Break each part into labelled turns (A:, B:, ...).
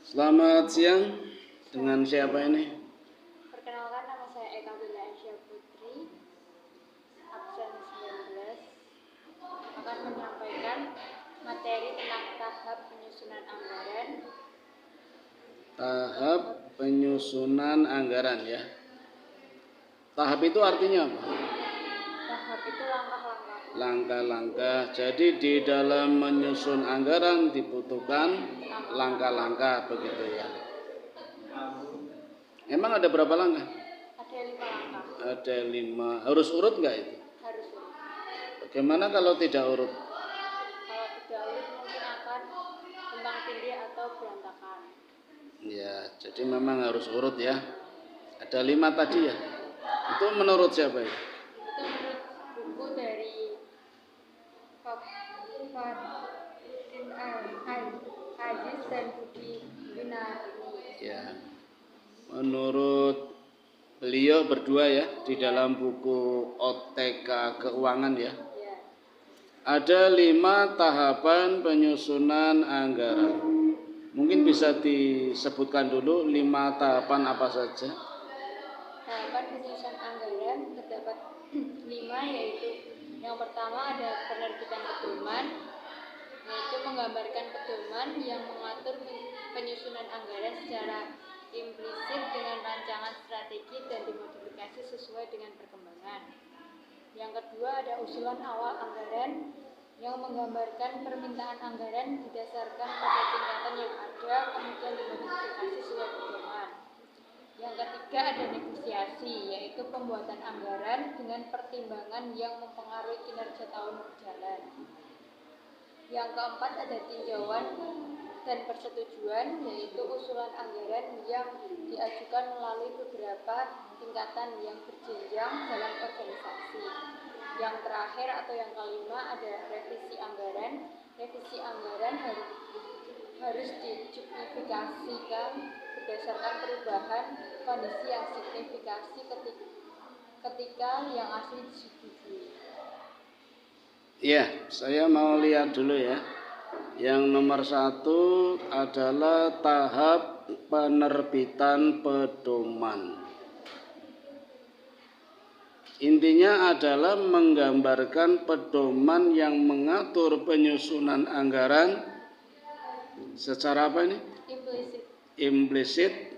A: Selamat siang, dengan siapa ini?
B: Perkenalkan, nama saya Eka Bella Aisyah Putri, absen 19, akan menyampaikan materi tentang tahap penyusunan anggaran.
A: Tahap penyusunan anggaran ya. Tahap itu artinya apa?
B: Tahap itu langkah-langkah.
A: Langkah-langkah. Jadi di dalam menyusun anggaran dibutuhkan langkah-langkah begitu ya. Emang ada berapa langkah?
B: Ada 5 langkah.
A: Ada 5. Harus urut nggak itu?
B: Harus.
A: Bagaimana kalau tidak urut?
B: Kalau tidak urut mungkin akan tumpang tindih atau berantakan.
A: Ya, jadi memang harus urut ya. Ada 5 tadi ya. Itu menurut siapa ya?
B: Itu menurut buku dari Fakhruddin Aziz dan Budi Gunarini.
A: Ya. Menurut beliau berdua ya di dalam buku OTK Keuangan ya.
B: Ya.
A: Ada 5 tahapan penyusunan anggaran. Mungkin bisa disebutkan dulu 5 tahapan apa saja.
B: Tahapan penyusunan anggaran terdapat 5, yaitu yang pertama ada penerbitan pedoman, yaitu menggambarkan pedoman yang mengatur penyusunan anggaran secara implisit dengan rancangan strategi dan dimodifikasi sesuai dengan perkembangan. Yang kedua ada usulan awal anggaran yang menggambarkan permintaan anggaran didasarkan pada tingkatan yang ada, kemudian dimodifikasi sesuai pedoman. Yang ketiga ada negosiasi, yaitu pembuatan anggaran dengan pertimbangan yang mempengaruhi kinerja tahun berjalan. Yang keempat ada tinjauan dan persetujuan, yaitu usulan anggaran yang diajukan melalui beberapa tingkatan yang berjenjang dalam organisasi. Yang terakhir atau yang kelima ada revisi anggaran. Revisi anggaran harus dijustifikasikan berdasarkan perubahan kondisi yang signifikasi ketika yang asli disetujui.
A: Ya, saya mau lihat dulu ya. Yang nomor 1 adalah tahap penerbitan pedoman. Intinya adalah menggambarkan pedoman yang mengatur penyusunan anggaran secara apa ini? Implisit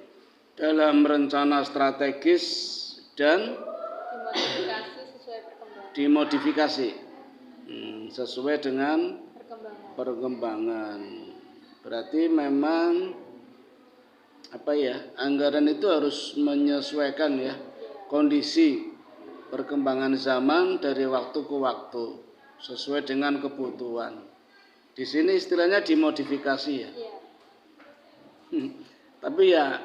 A: dalam rencana strategis dan dimodifikasi sesuai dengan perkembangan. Berarti memang anggaran itu harus menyesuaikan ya kondisi perkembangan zaman dari waktu ke waktu sesuai dengan kebutuhan. Di sini istilahnya dimodifikasi ya. Tapi ya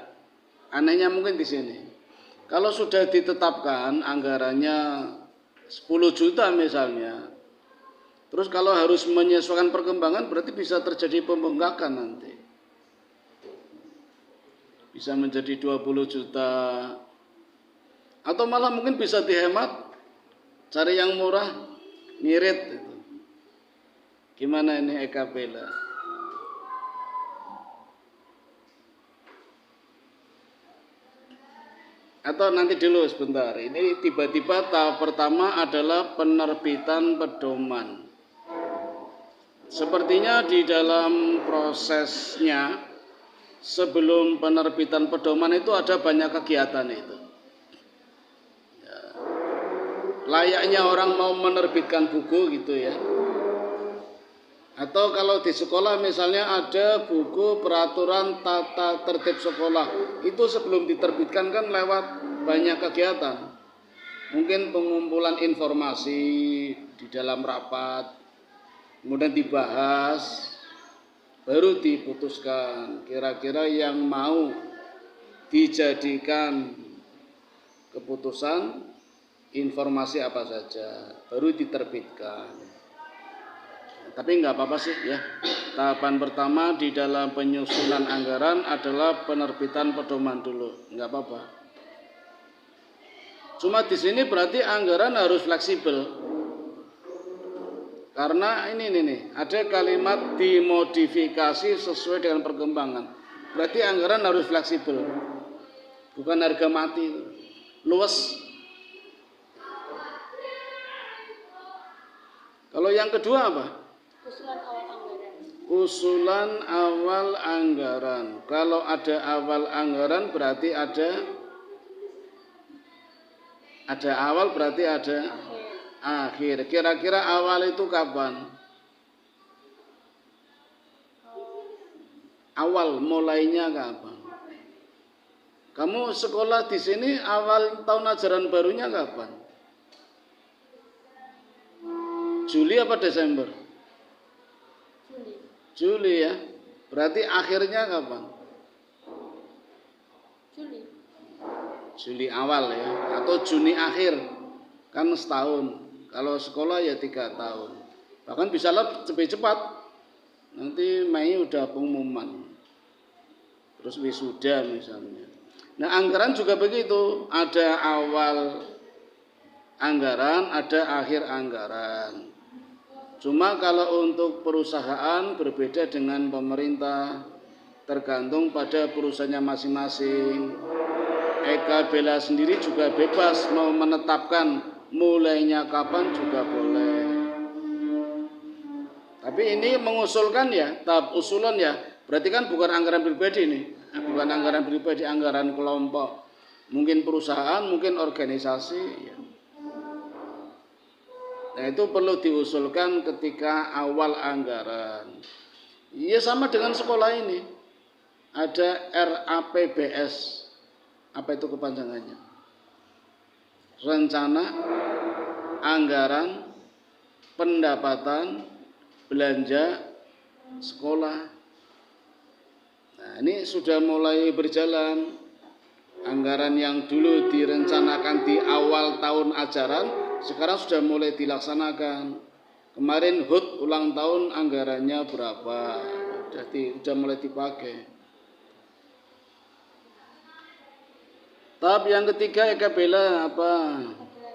A: anehnya mungkin di sini. Kalau sudah ditetapkan anggarannya 10 juta misalnya, terus kalau harus menyesuaikan perkembangan berarti bisa terjadi pembengkakan nanti. Bisa menjadi 20 juta. Atau malah mungkin bisa dihemat, cari yang murah, ngirit gitu. Gimana ini Eka Bella? Atau nanti dulu sebentar. Ini tiba-tiba tahap pertama adalah penerbitan pedoman. Sepertinya di dalam prosesnya sebelum penerbitan pedoman itu ada banyak kegiatan itu. Layaknya orang mau menerbitkan buku gitu ya. Atau kalau di sekolah misalnya ada buku peraturan tata tertib sekolah, itu sebelum diterbitkan kan lewat banyak kegiatan. Mungkin pengumpulan informasi di dalam rapat, kemudian dibahas, baru diputuskan kira-kira yang mau dijadikan keputusan informasi apa saja, baru diterbitkan. Tapi nggak apa-apa sih ya. Tahapan pertama di dalam penyusunan anggaran adalah penerbitan pedoman dulu, nggak apa-apa. Cuma di sini berarti anggaran harus fleksibel. Karena ini nih, ada kalimat dimodifikasi sesuai dengan perkembangan. Berarti anggaran harus fleksibel, bukan harga mati, luas. Kalau yang kedua apa?
B: Usulan awal anggaran.
A: Usulan awal anggaran. Kalau ada awal anggaran berarti ada awal berarti ada akhir. Kira-kira awal itu kapan? Awal mulainya kapan? Kamu sekolah di sini awal tahun ajaran barunya kapan? Juli apa Desember? Juli ya. Berarti akhirnya kapan? Juli awal ya, atau Juni akhir. Kan setahun. Kalau sekolah ya 3 tahun. Bahkan bisa lebih cepat. Nanti Mei udah pengumuman. Terus wisuda misalnya. Nah, anggaran juga begitu. Ada awal anggaran, ada akhir anggaran. Cuma kalau untuk perusahaan berbeda dengan pemerintah, tergantung pada perusahaannya masing-masing. Eka Bela sendiri juga bebas mau menetapkan mulainya kapan juga boleh. Tapi ini mengusulkan ya, tahap usulan ya, berarti kan bukan anggaran pribadi nih, bukan anggaran pribadi, anggaran kelompok, mungkin perusahaan, mungkin organisasi. Ya. Nah itu perlu diusulkan ketika awal anggaran. Ya sama dengan sekolah ini, ada RAPBS, apa itu kepanjangannya? Rencana, anggaran, pendapatan, belanja sekolah. Nah, ini sudah mulai berjalan. Anggaran yang dulu direncanakan di awal tahun ajaran, sekarang sudah mulai dilaksanakan. Kemarin HUT ulang tahun anggarannya berapa? Sudah mulai dipakai. Tahap yang ketiga Eka Bela apa?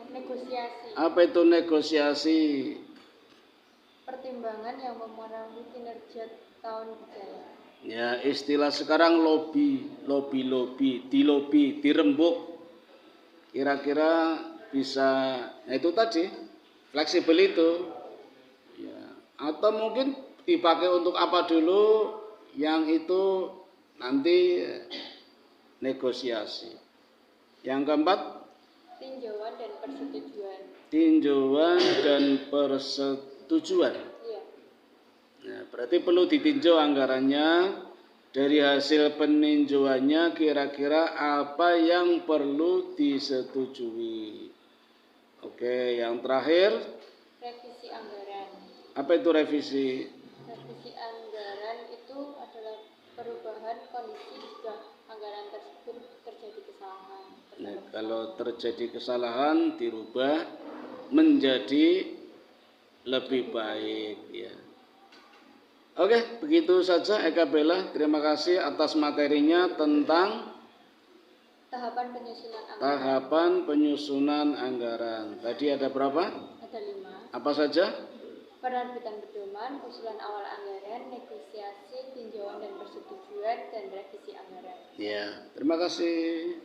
B: Negosiasi.
A: Apa itu negosiasi?
B: Pertimbangan yang memengaruhi kinerja tahun berjalan.
A: Ya, istilah sekarang lobby, dirembuk. Kira-kira bisa, nah itu tadi, fleksibel itu. Ya, atau mungkin dipakai untuk apa dulu, yang itu nanti negosiasi. Yang keempat,
B: tinjauan dan persetujuan.
A: Tinjauan dan persetujuan.
B: Iya.
A: Nah, berarti perlu ditinjau anggarannya. Dari hasil peninjauannya kira-kira apa yang perlu disetujui. Oke, yang terakhir.
B: Revisi anggaran.
A: Apa itu revisi?
B: Revisi anggaran itu adalah perubahan kondisi jika anggaran tersebut terjadi kesalahan.
A: Nah, kalau terjadi kesalahan dirubah menjadi lebih baik ya. Oke, begitu saja Eka Bela. Terima kasih atas materinya tentang tahapan penyusunan anggaran. Tadi ada berapa?
B: Ada 5.
A: Apa saja?
B: Penerbitan pedoman, usulan awal anggaran, negosiasi, tinjauan dan persetujuan, dan revisi anggaran.
A: Ya, terima kasih.